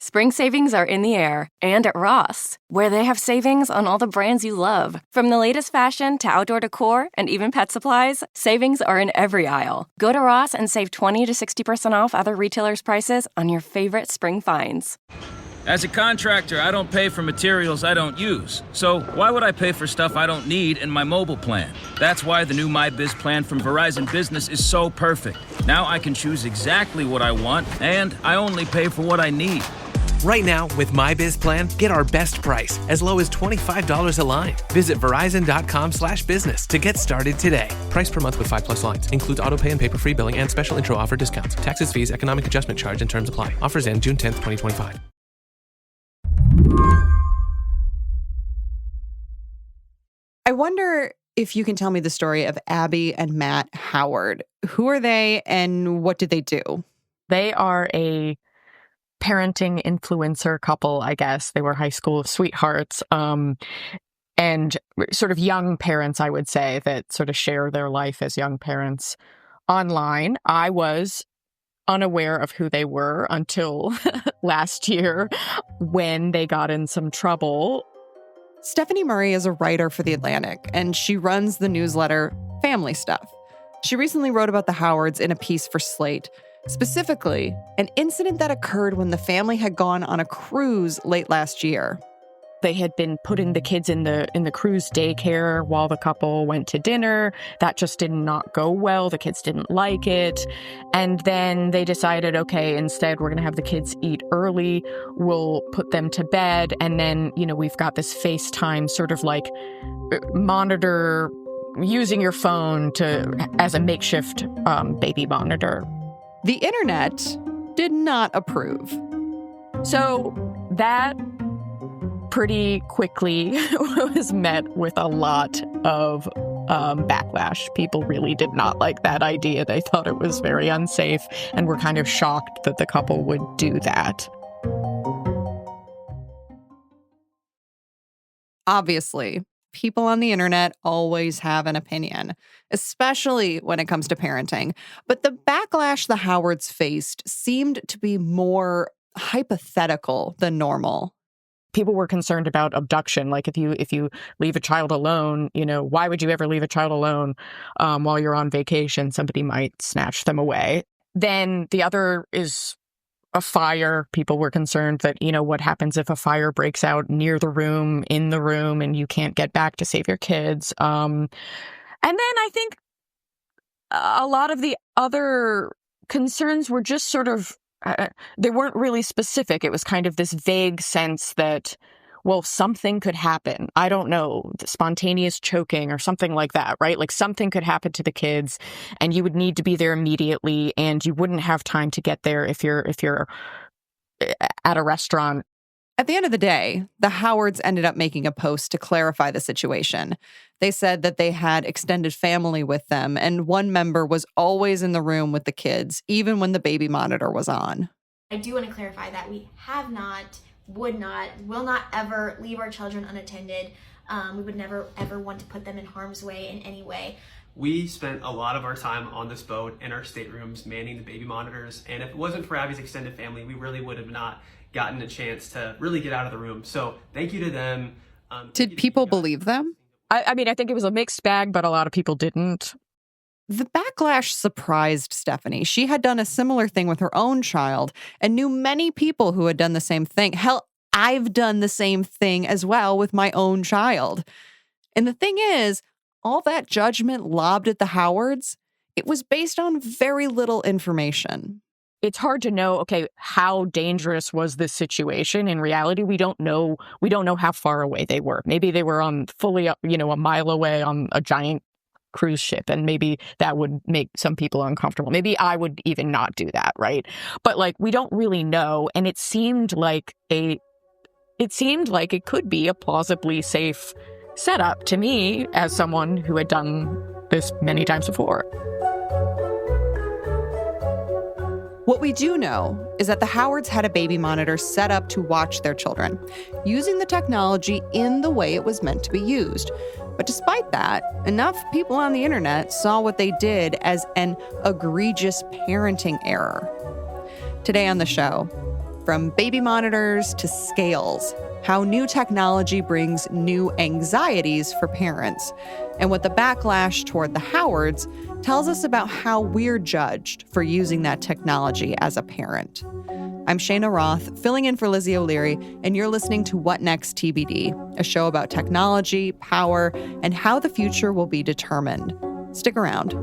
Spring savings are in the air and at Ross, where they have savings on all the brands you love. From the latest fashion to outdoor decor and even pet supplies, savings are in every aisle. Go to Ross and save 20 to 60% off other retailers' prices on your favorite spring finds. As a contractor, I don't pay for materials I don't use. So why would I pay for stuff I don't need in my mobile plan? That's why the new MyBiz plan from Verizon Business is so perfect. Now I can choose exactly what I want, and I only pay for what I need. Right now, with MyBiz plan, get our best price, as low as $25 a line. Visit Verizon.com/business to get started today. Price per month with 5+ lines. Includes autopay and paper-free billing and special intro offer discounts. Taxes, fees, economic adjustment charge, and terms apply. Offers end June 10th, 2025. I wonder if you can tell me the story of Abby and Matt Howard. Who are they and what did they do? They are a parenting influencer couple, I guess. They were high school sweethearts, and sort of young parents, I would say, that sort of share their life as young parents online. I was unaware of who they were until last year when they got in some trouble. Stephanie Murray is a writer for The Atlantic, and she runs the newsletter Family Stuff. She recently wrote about the Howards in a piece for Slate. Specifically, an incident that occurred when the family had gone on a cruise late last year. They had been putting the kids in the cruise daycare while the couple went to dinner. That just did not go well. The kids didn't like it. And then they decided, okay, instead we're going to have the kids eat early. We'll put them to bed. And then, we've got this FaceTime sort of like monitor, using your phone as a makeshift baby monitor. The internet did not approve. So that pretty quickly was met with a lot of backlash. People really did not like that idea. They thought it was very unsafe and were kind of shocked that the couple would do that. Obviously, people on the internet always have an opinion, especially when it comes to parenting. But the backlash the Howards faced seemed to be more hypothetical than normal. People were concerned about abduction. Like if you leave a child alone, why would you ever leave a child alone while you're on vacation? Somebody might snatch them away. Then the other is a fire. People were concerned that, what happens if a fire breaks out near the room, in the room, and you can't get back to save your kids. And then I think a lot of the other concerns were just sort of, they weren't really specific. It was kind of this vague sense that, well, something could happen. I don't know, spontaneous choking or something like that, right? Like something could happen to the kids and you would need to be there immediately and you wouldn't have time to get there if you're at a restaurant. At the end of the day, the Howards ended up making a post to clarify the situation. They said that they had extended family with them, and one member was always in the room with the kids, even when the baby monitor was on. I do want to clarify that we have not, would not, will not ever leave our children unattended. We would never, ever want to put them in harm's way in any way. We spent a lot of our time on this boat in our staterooms manning the baby monitors, and if it wasn't for Abby's extended family, we really would have not gotten a chance to really get out of the room. So thank you to them. Did people believe them? I mean, I think it was a mixed bag, but a lot of people didn't. The backlash surprised Stephanie. She had done a similar thing with her own child and knew many people who had done the same thing. Hell, I've done the same thing as well with my own child. And the thing is, all that judgment lobbed at the Howards, it was based on very little information. It's hard to know, okay, how dangerous was this situation? In reality, we don't know how far away they were. Maybe they were on fully, a mile away on a giant cruise ship, and maybe that would make some people uncomfortable. Maybe I would even not do that, right? But we don't really know, and it seemed like it could be a plausibly safe setup to me as someone who had done this many times before. What we do know is that the Howards had a baby monitor set up to watch their children, using the technology in the way it was meant to be used. But despite that, enough people on the internet saw what they did as an egregious parenting error. Today on the show, from baby monitors to scales, how new technology brings new anxieties for parents, and what the backlash toward the Howards tells us about how we're judged for using that technology as a parent. I'm Shayna Roth, filling in for Lizzie O'Leary, and you're listening to What Next TBD, a show about technology, power, and how the future will be determined. Stick around.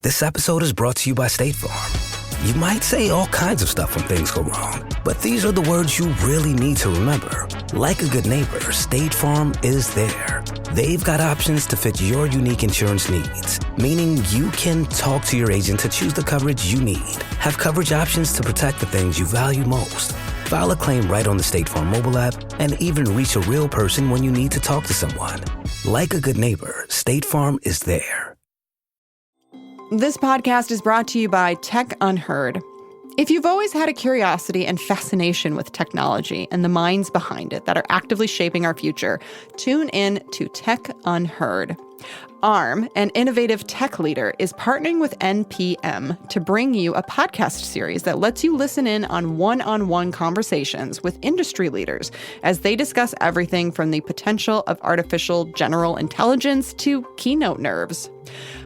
This episode is brought to you by State Farm. You might say all kinds of stuff when things go wrong, but these are the words you really need to remember. Like a good neighbor, State Farm is there. They've got options to fit your unique insurance needs, meaning you can talk to your agent to choose the coverage you need, have coverage options to protect the things you value most, file a claim right on the State Farm mobile app, and even reach a real person when you need to talk to someone. Like a good neighbor, State Farm is there. This podcast is brought to you by Tech Unheard. If you've always had a curiosity and fascination with technology and the minds behind it that are actively shaping our future, tune in to Tech Unheard. ARM, an innovative tech leader, is partnering with NPM to bring you a podcast series that lets you listen in on one-on-one conversations with industry leaders as they discuss everything from the potential of artificial general intelligence to keynote nerves.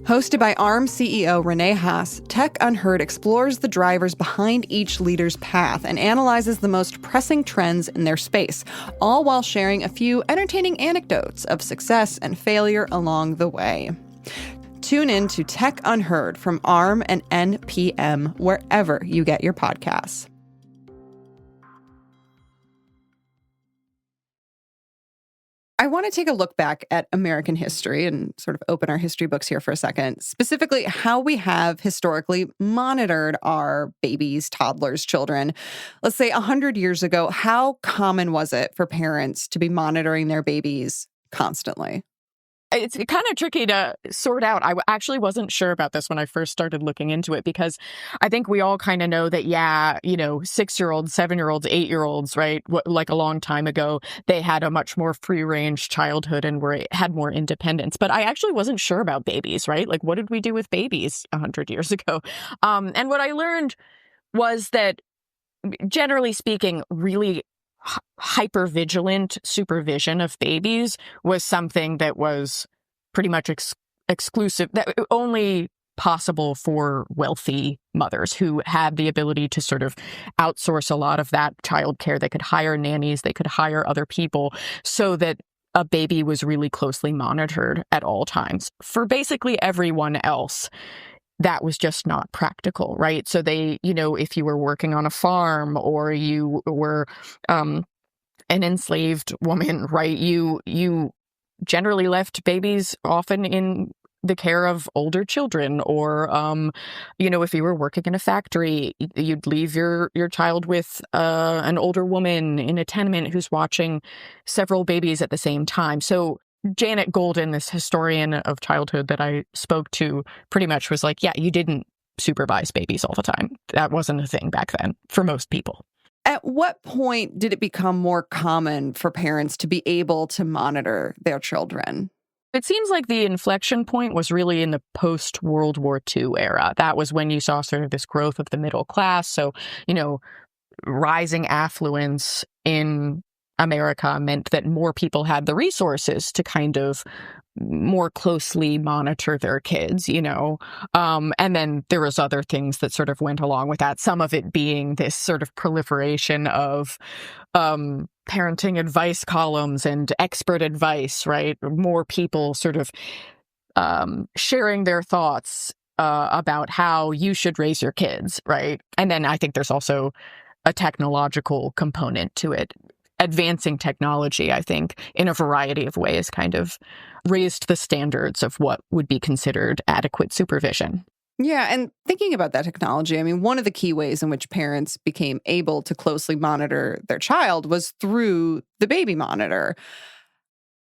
Hosted by ARM CEO Renee Haas, Tech Unheard explores the drivers behind each leader's path and analyzes the most pressing trends in their space, all while sharing a few entertaining anecdotes of success and failure along the way. Tune in to Tech Unheard from ARM and NPM wherever you get your podcasts. I want to take a look back at American history and sort of open our history books here for a second, specifically how we have historically monitored our babies, toddlers, children. Let's say 100 years ago, how common was it for parents to be monitoring their babies constantly? It's kind of tricky to sort out. I actually wasn't sure about this when I first started looking into it, because I think we all kind of know that, 6-year-olds, 7-year-olds, 8-year-olds, right? Like a long time ago, they had a much more free-range childhood and had more independence. But I actually wasn't sure about babies, right? Like, what did we do with babies 100 years ago? And what I learned was that, generally speaking, really hyper-vigilant supervision of babies was something that was pretty much exclusive, that only possible for wealthy mothers who had the ability to sort of outsource a lot of that childcare. They could hire nannies, they could hire other people, so that a baby was really closely monitored at all times. For basically everyone else, that was just not practical, right? So they, if you were working on a farm or you were an enslaved woman, right, you generally left babies often in the care of older children, or, if you were working in a factory, you'd leave your child with an older woman in a tenement who's watching several babies at the same time. So Janet Golden, this historian of childhood that I spoke to, pretty much was like, yeah, you didn't supervise babies all the time. That wasn't a thing back then for most people. At what point did it become more common for parents to be able to monitor their children? It seems like the inflection point was really in the post-World War II era. That was when you saw sort of this growth of the middle class. So, rising affluence in America meant that more people had the resources to kind of more closely monitor their kids, and then there was other things that sort of went along with that. Some of it being this sort of proliferation of parenting advice columns and expert advice, right? More people sort of sharing their thoughts about how you should raise your kids, right? And then I think there's also a technological component to it. Advancing technology, I think, in a variety of ways, kind of raised the standards of what would be considered adequate supervision. Yeah, and thinking about that technology, I mean, one of the key ways in which parents became able to closely monitor their child was through the baby monitor.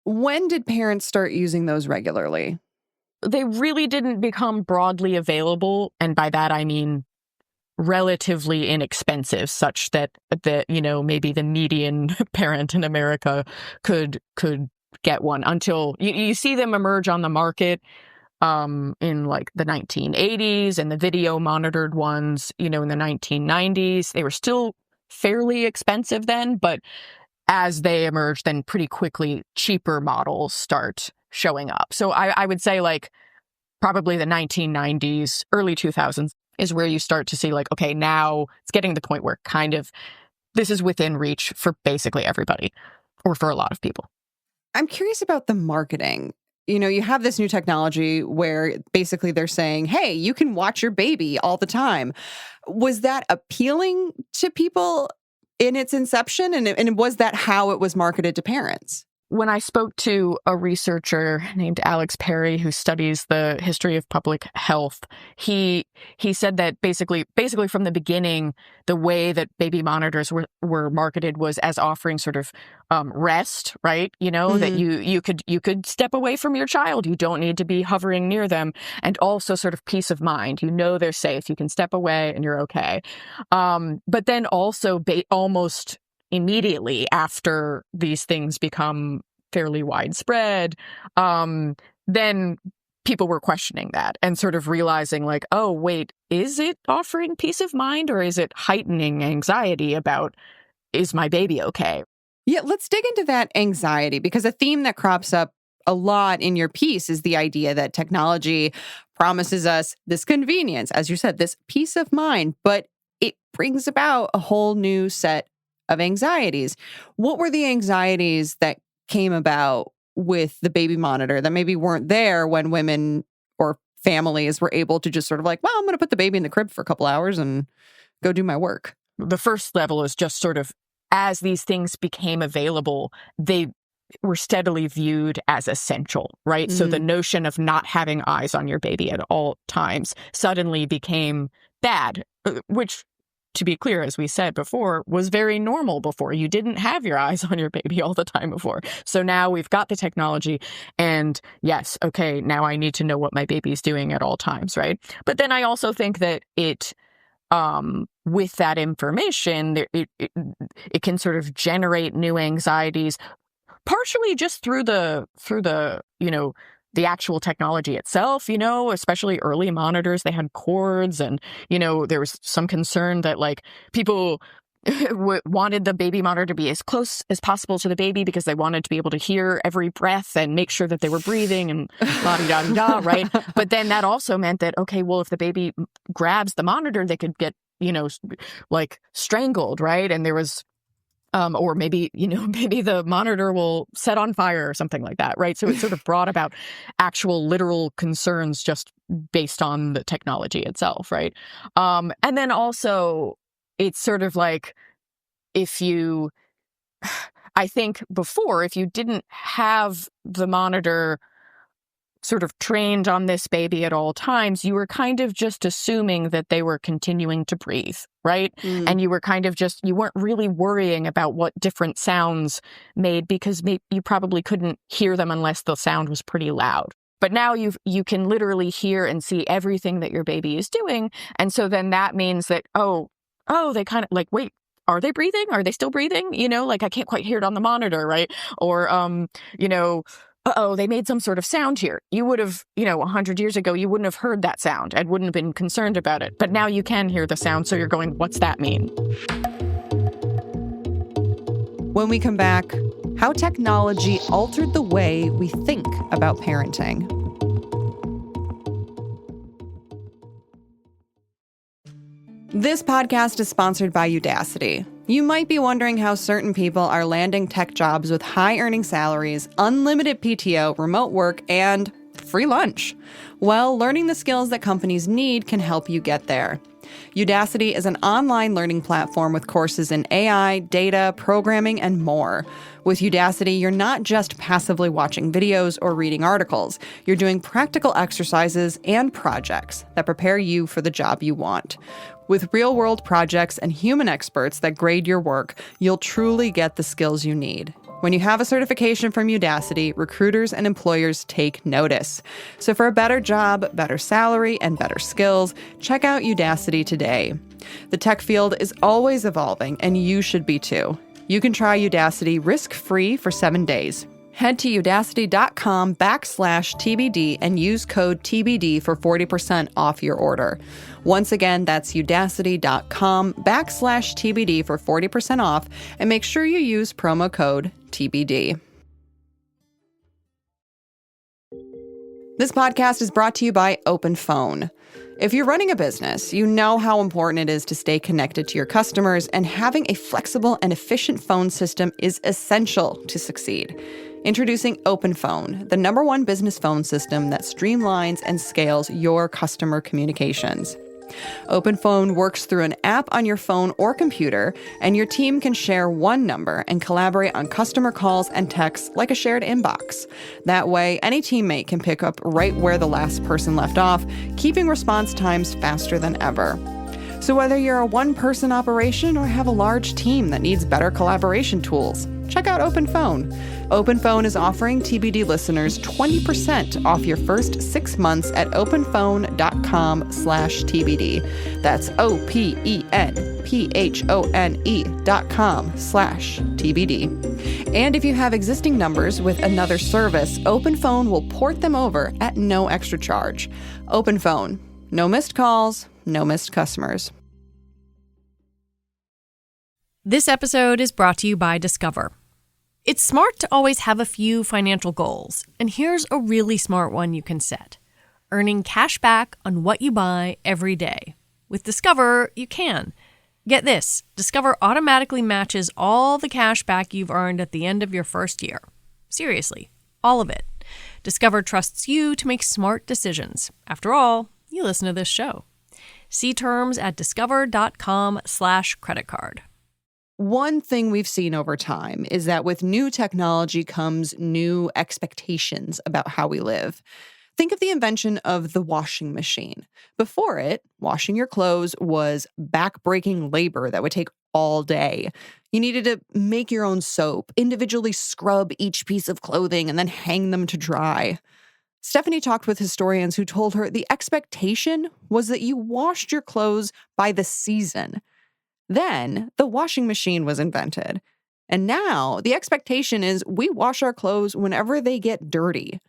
When did parents start using those regularly? They really didn't become broadly available, and by that I mean relatively inexpensive, such that maybe the median parent in America could get one, until you see them emerge on the market in like the 1980s, and the video monitored ones, in the 1990s. They were still fairly expensive then, but as they emerge, then pretty quickly cheaper models start showing up. So I would say like probably the 1990s, early 2000s is where you start to see like, okay, now it's getting to the point where kind of this is within reach for basically everybody, or for a lot of people. I'm curious about the marketing. You have this new technology where basically they're saying, hey, you can watch your baby all the time. Was that appealing to people in its inception? And was that how it was marketed to parents? When I spoke to a researcher named Alex Perry, who studies the history of public health, he said that basically from the beginning, the way that baby monitors were marketed was as offering sort of rest, right? That you could step away from your child. You don't need to be hovering near them, and also sort of peace of mind. They're safe. You can step away and you're okay. But then also almost immediately after these things become fairly widespread, then people were questioning that and sort of realizing like, oh, wait, is it offering peace of mind, or is it heightening anxiety about, is my baby okay? Yeah, let's dig into that anxiety, because a theme that crops up a lot in your piece is the idea that technology promises us this convenience, as you said, this peace of mind, but it brings about a whole new set of anxieties. What were the anxieties that came about with the baby monitor that maybe weren't there when women or families were able to just sort of like, well, I'm going to put the baby in the crib for a couple hours and go do my work? The first level is just sort of, as these things became available, they were steadily viewed as essential, right? So the notion of not having eyes on your baby at all times suddenly became bad, which, to be clear, as we said before, was very normal before. You didn't have your eyes on your baby all the time before. So now we've got the technology, and yes, okay, now I need to know what my baby's doing at all times, right? But then I also think that with that information, it can sort of generate new anxieties, partially just through the the actual technology itself, especially early monitors, they had cords, and, there was some concern that like people wanted the baby monitor to be as close as possible to the baby because they wanted to be able to hear every breath and make sure that they were breathing and la-di-da-di-da, right? But then that also meant that, okay, well, if the baby grabs the monitor, they could get, like strangled, right? And there was or maybe the monitor will set on fire or something like that, right? So it sort of brought about actual literal concerns just based on the technology itself, right? And then also it's sort of like I think before, if you didn't have the monitor sort of trained on this baby at all times, you were kind of just assuming that they were continuing to breathe, right? And you were kind of you weren't really worrying about what different sounds made, because you probably couldn't hear them unless the sound was pretty loud. But now you can literally hear and see everything that your baby is doing. And so then that means that, oh, they kind of like, wait, are they breathing? Are they still breathing? Like I can't quite hear it on the monitor, right? Or, uh-oh, they made some sort of sound here. You would have, 100 years ago, you wouldn't have heard that sound and wouldn't have been concerned about it. But now you can hear the sound, so you're going, what's that mean? When we come back, how technology altered the way we think about parenting. This podcast is sponsored by Udacity. You might be wondering how certain people are landing tech jobs with high-earning salaries, unlimited PTO, remote work, and free lunch. Well, learning the skills that companies need can help you get there. Udacity is an online learning platform with courses in AI, data, programming, and more. With Udacity, you're not just passively watching videos or reading articles. You're doing practical exercises and projects that prepare you for the job you want. With real-world projects and human experts that grade your work, you'll truly get the skills you need. When you have a certification from Udacity, recruiters and employers take notice. So for a better job, better salary, and better skills, check out Udacity today. The tech field is always evolving, and you should be too. You can try Udacity risk-free for 7 days. Head to udacity.com/TBD and use code TBD for 40% off your order. Once again, that's udacity.com/TBD for 40% off, and make sure you use promo code TBD. This podcast is brought to you by OpenPhone. If you're running a business, you know how important it is to stay connected to your customers, and having a flexible and efficient phone system is essential to succeed. Introducing OpenPhone, the #1 business phone system that streamlines and scales your customer communications. OpenPhone works through an app on your phone or computer, and your team can share one number and collaborate on customer calls and texts like a shared inbox. That way, any teammate can pick up right where the last person left off, keeping response times faster than ever. So whether you're a one-person operation or have a large team that needs better collaboration tools, check out OpenPhone. OpenPhone is offering TBD listeners 20% off your first 6 months at openphone.com/TBD. That's OPENPHONE.com/TBD. And if you have existing numbers with another service, OpenPhone will port them over at no extra charge. OpenPhone. No missed calls, no missed customers. This episode is brought to you by Discover. It's smart to always have a few financial goals, and here's a really smart one you can set: earning cash back on what you buy every day. With Discover, you can. Get this, Discover automatically matches all the cash back you've earned at the end of your first year. Seriously, all of it. Discover trusts you to make smart decisions. After all, you listen to this show. See terms at discover.com/creditcard. One thing we've seen over time is that with new technology comes new expectations about how we live. Think of the invention of the washing machine. Before it, washing your clothes was back-breaking labor that would take all day. You needed to make your own soap, individually scrub each piece of clothing, and then hang them to dry. Stephanie talked with historians who told her the expectation was that you washed your clothes by the season. Then the washing machine was invented. And now the expectation is we wash our clothes whenever they get dirty.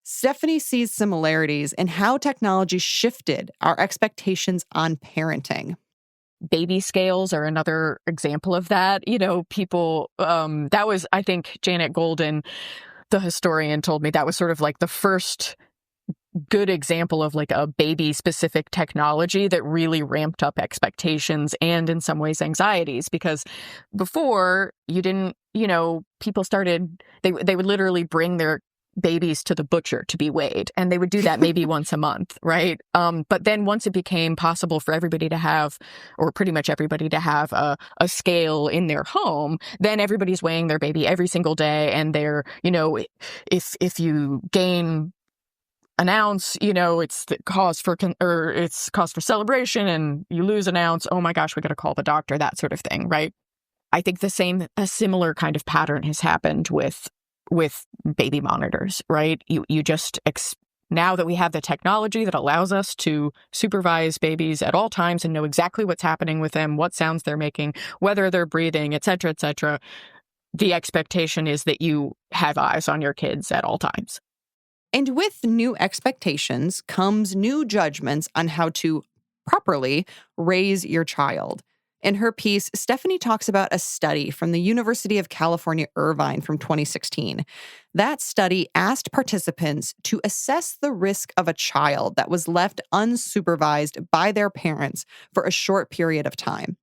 Stephanie sees similarities in how technology shifted our expectations on parenting. Baby scales are another example of that. You know, people, that was, I think, Janet Golden, the historian, told me that was sort of like the first good example of like a baby-specific technology that really ramped up expectations and in some ways anxieties, because before you didn't, you know, people started, they would literally bring their babies to the butcher to be weighed, and they would do that maybe once a month, right? But then once it became possible for everybody to have, or pretty much everybody to have a scale in their home, then everybody's weighing their baby every single day, and they're, you know, if you gain an ounce, you know, it's the cause for it's cause for celebration, and you lose an ounce, oh my gosh, we got to call the doctor, that sort of thing, right? I think a similar kind of pattern has happened with baby monitors, right? You just now that we have the technology that allows us to supervise babies at all times and know exactly what's happening with them, what sounds they're making, whether they're breathing, et cetera, the expectation is that you have eyes on your kids at all times. And with new expectations comes new judgments on how to properly raise your child. In her piece, Stephanie talks about a study from the University of California, Irvine from 2016. That study asked participants to assess the risk of a child that was left unsupervised by their parents for a short period of time.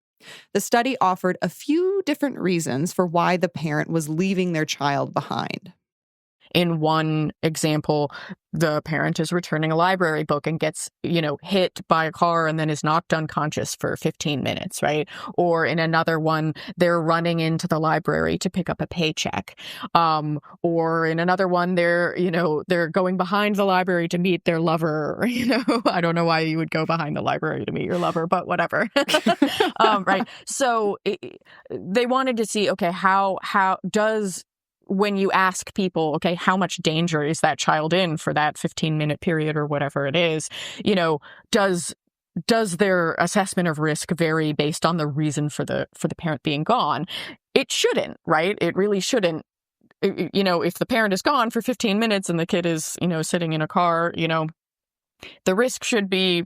The study offered a few different reasons for why the parent was leaving their child behind. In one example, the parent is returning a library book and gets, you know, hit by a car and then is knocked unconscious for 15 minutes, right? Or in another one, they're running into the library to pick up a paycheck. Or in another one, they're going behind the library to meet their lover. You know, I don't know why you would go behind the library to meet your lover, but whatever. Right. So they wanted to see, okay, how does when you ask people, okay, how much danger is that child in for that 15-minute period or whatever it is, does their assessment of risk vary based on the reason for the parent being gone? It shouldn't, right? It really shouldn't. If the parent is gone for 15 minutes and the kid is, sitting in a car, the risk should be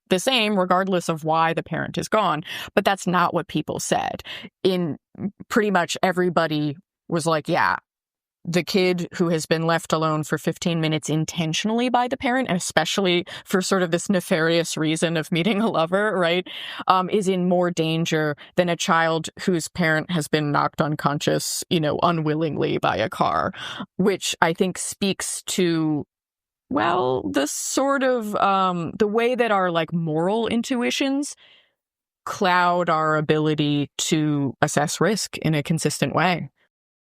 the same regardless of why the parent is gone. But that's not what people said. In pretty much everybody was like, yeah, the kid who has been left alone for 15 minutes intentionally by the parent, especially for sort of this nefarious reason of meeting a lover, right, is in more danger than a child whose parent has been knocked unconscious, unwillingly by a car, which I think speaks to, well, the sort of the way that our moral intuitions cloud our ability to assess risk in a consistent way.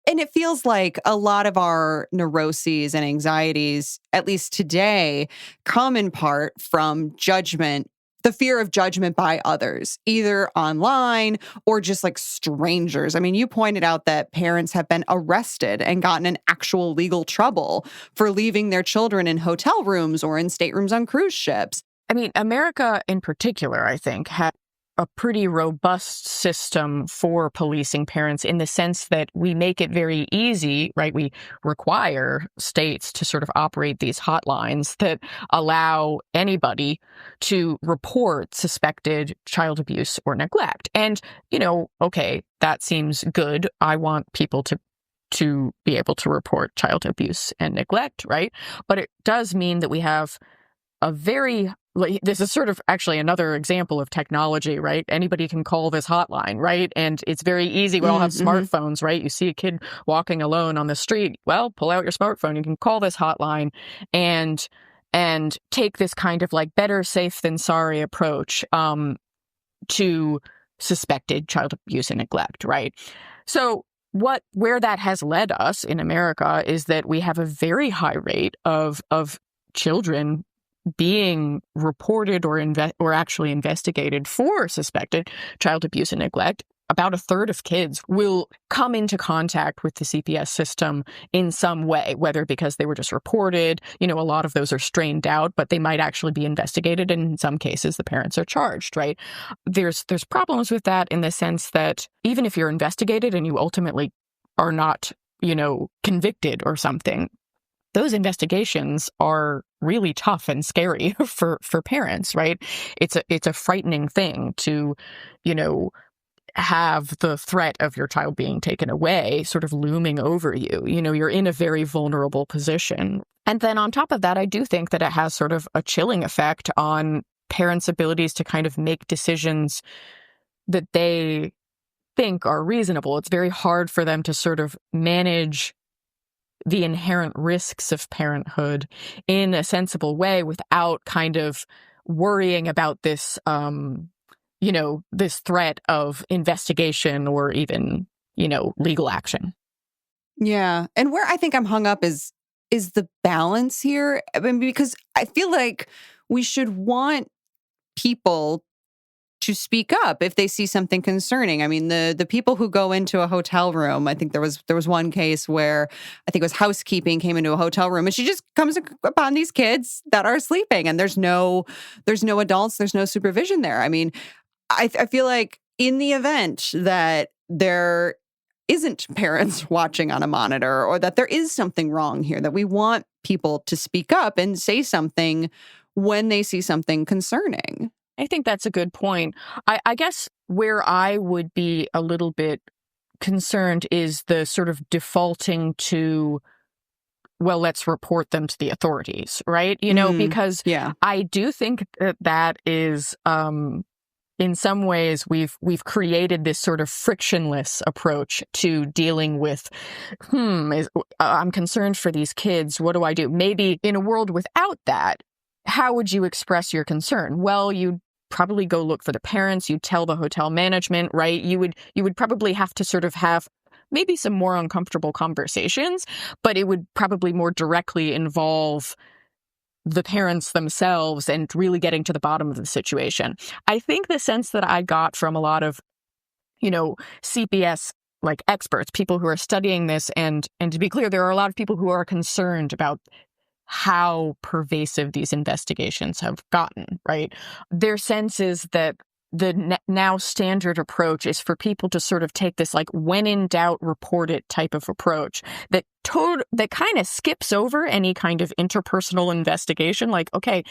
And it feels like a lot of our neuroses and anxieties, at least today, come in part from judgment, the fear of judgment by others, either online or just strangers. I mean, you pointed out that parents have been arrested and gotten in actual legal trouble for leaving their children in hotel rooms or in staterooms on cruise ships. I mean, America in particular, I think, had a pretty robust system for policing parents in the sense that we make it very easy, right? We require states to sort of operate these hotlines that allow anybody to report suspected child abuse or neglect. And, okay, that seems good. I want people to be able to report child abuse and neglect, right? But it does mean that we have a very, this is sort of actually another example of technology, right? Anybody can call this hotline, right? And it's very easy. We all have smartphones, right? You see a kid walking alone on the street. Well, pull out your smartphone. You can call this hotline and take this kind of better safe than sorry approach to suspected child abuse and neglect, right? So where that has led us in America is that we have a very high rate of children being reported or actually investigated for suspected child abuse and neglect. About a third of kids will come into contact with the CPS system in some way, whether because they were just reported, a lot of those are strained out, but they might actually be investigated. And in some cases, the parents are charged, right? There's problems with that in the sense that even if you're investigated and you ultimately are not, convicted or something, those investigations are really tough and scary for parents, right? It's a frightening thing to, have the threat of your child being taken away sort of looming over you. You're in a very vulnerable position. And then on top of that, I do think that it has sort of a chilling effect on parents' abilities to kind of make decisions that they think are reasonable. It's very hard for them to sort of manage the inherent risks of parenthood in a sensible way without kind of worrying about this, this threat of investigation or even, legal action. Yeah. And where I think I'm hung up is the balance here. I mean, because I feel like we should want people to speak up if they see something concerning. I mean, the people who go into a hotel room, I think there was one case where I think it was housekeeping came into a hotel room and she just comes upon these kids that are sleeping and there's no adults, there's no supervision there. I mean, I feel like in the event that there isn't parents watching on a monitor or that there is something wrong here, that we want people to speak up and say something when they see something concerning. I think that's a good point. I guess where I would be a little bit concerned is the sort of defaulting to, well, let's report them to the authorities, right? Because I do think that is, in some ways, we've created this sort of frictionless approach to dealing with, I'm concerned for these kids. What do I do? Maybe in a world without that, how would you express your concern? Well, you'd probably go look for the parents. You'd tell the hotel management, right? You would probably have to sort of have maybe some more uncomfortable conversations, but it would probably more directly involve the parents themselves and really getting to the bottom of the situation. I think the sense that I got from a lot of, CPS like experts, people who are studying this. And to be clear, there are a lot of people who are concerned about how pervasive these investigations have gotten, right? Their sense is that the now standard approach is for people to sort of take this like when in doubt report it type of approach that kind of skips over any kind of interpersonal investigation. Like, okay,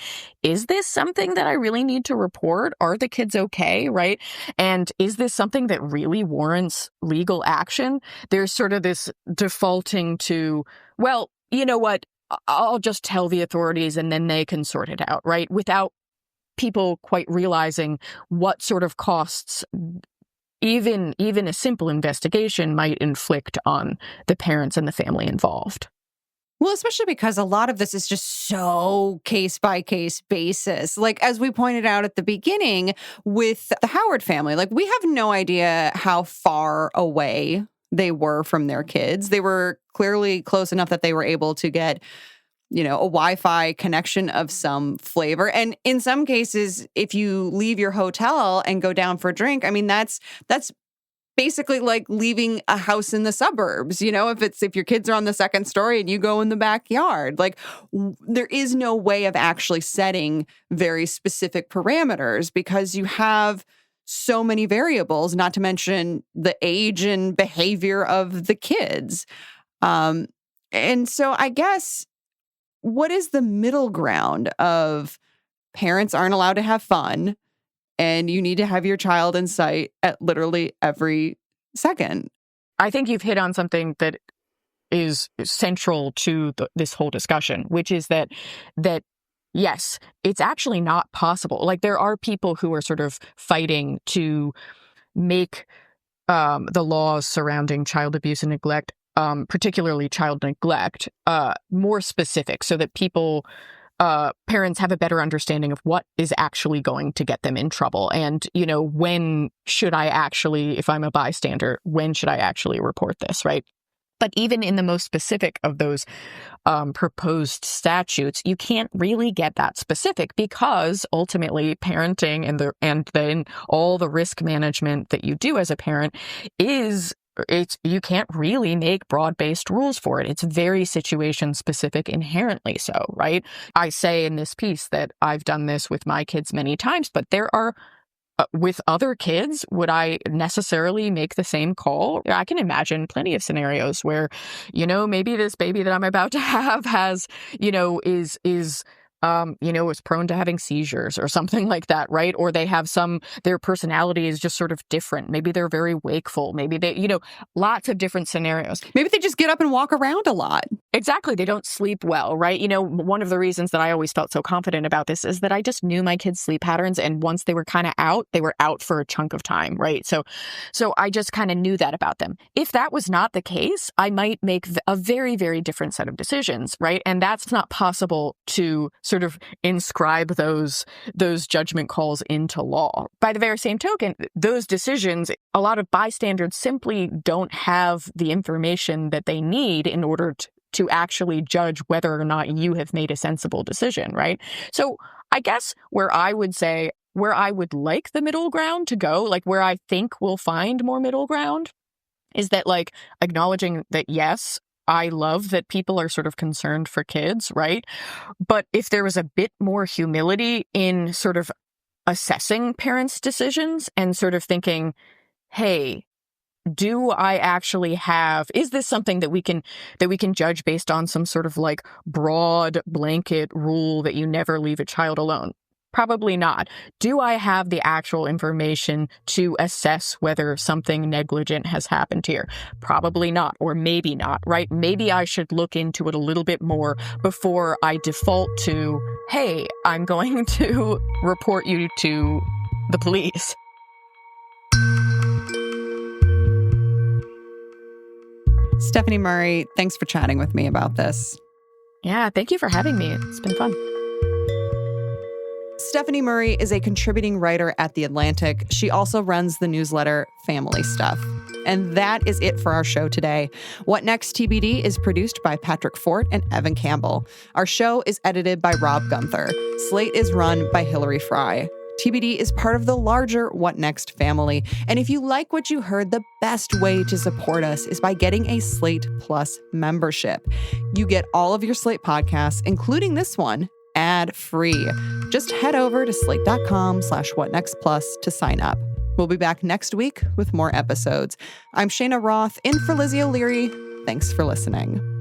is this something that I really need to report? Are the kids okay, right? And is this something that really warrants legal action? There's sort of this defaulting to, well, you know what, I'll just tell the authorities and then they can sort it out, right? Without people quite realizing what sort of costs even a simple investigation might inflict on the parents and the family involved. Well, especially because a lot of this is just so case-by-case basis. Like, as we pointed out at the beginning with the Howard family, like, we have no idea how far away they were from their kids. They were clearly close enough that they were able to get, a Wi-Fi connection of some flavor. And in some cases, if you leave your hotel and go down for a drink, I mean, that's basically like leaving a house in the suburbs, if your kids are on the second story and you go in the backyard. Like, there is no way of actually setting very specific parameters because you have so many variables, not to mention the age and behavior of the kids. And so I guess, what is the middle ground of parents aren't allowed to have fun and you need to have your child in sight at literally every second? I think you've hit on something that is central to this whole discussion, which is that yes, it's actually not possible. Like, there are people who are sort of fighting to make the laws surrounding child abuse and neglect, particularly child neglect, more specific so that parents have a better understanding of what is actually going to get them in trouble. And, when should I actually, if I'm a bystander, when should I actually report this, right? But even in the most specific of those proposed statutes, you can't really get that specific because ultimately parenting and then all the risk management that you do as a parent you can't really make broad-based rules for it. It's very situation-specific inherently so, right? I say in this piece that I've done this with my kids many times, but there are, with other kids, would I necessarily make the same call? I can imagine plenty of scenarios where, maybe this baby that I'm about to have has, is prone to having seizures or something like that, right? Or they have their personality is just sort of different. Maybe they're very wakeful. Maybe they, lots of different scenarios. Maybe they just get up and walk around a lot. Exactly. They don't sleep well, right? One of the reasons that I always felt so confident about this is that I just knew my kids' sleep patterns. And once they were kind of out, they were out for a chunk of time, right? So I just kind of knew that about them. If that was not the case, I might make a very, very different set of decisions, right? And that's not possible to sort of inscribe those judgment calls into law. By the very same token, those decisions, a lot of bystanders simply don't have the information that they need in order to actually judge whether or not you have made a sensible decision, right? So I guess where I would like the middle ground to go, like where I think we'll find more middle ground, is that like acknowledging that, yes, I love that people are sort of concerned for kids, right? But if there was a bit more humility in sort of assessing parents' decisions and sort of thinking, hey, do I actually is this something that we can judge based on some sort of like broad blanket rule that you never leave a child alone? Probably not. Do I have the actual information to assess whether something negligent has happened here? Probably not, or maybe not, right? Maybe I should look into it a little bit more before I default to, hey, I'm going to report you to the police. Stephanie Murray, thanks for chatting with me about this. Yeah, thank you for having me. It's been fun. Stephanie Murray is a contributing writer at The Atlantic. She also runs the newsletter Family Stuff. And that is it for our show today. What Next TBD is produced by Patrick Fort and Evan Campbell. Our show is edited by Rob Gunther. Slate is run by Hillary Fry. TBD is part of the larger What Next family. And if you like what you heard, the best way to support us is by getting a Slate Plus membership. You get all of your Slate podcasts, including this one, ad-free. Just head over to slate.com/whatnextplus to sign up. We'll be back next week with more episodes. I'm Shayna Roth, in for Lizzie O'Leary. Thanks for listening.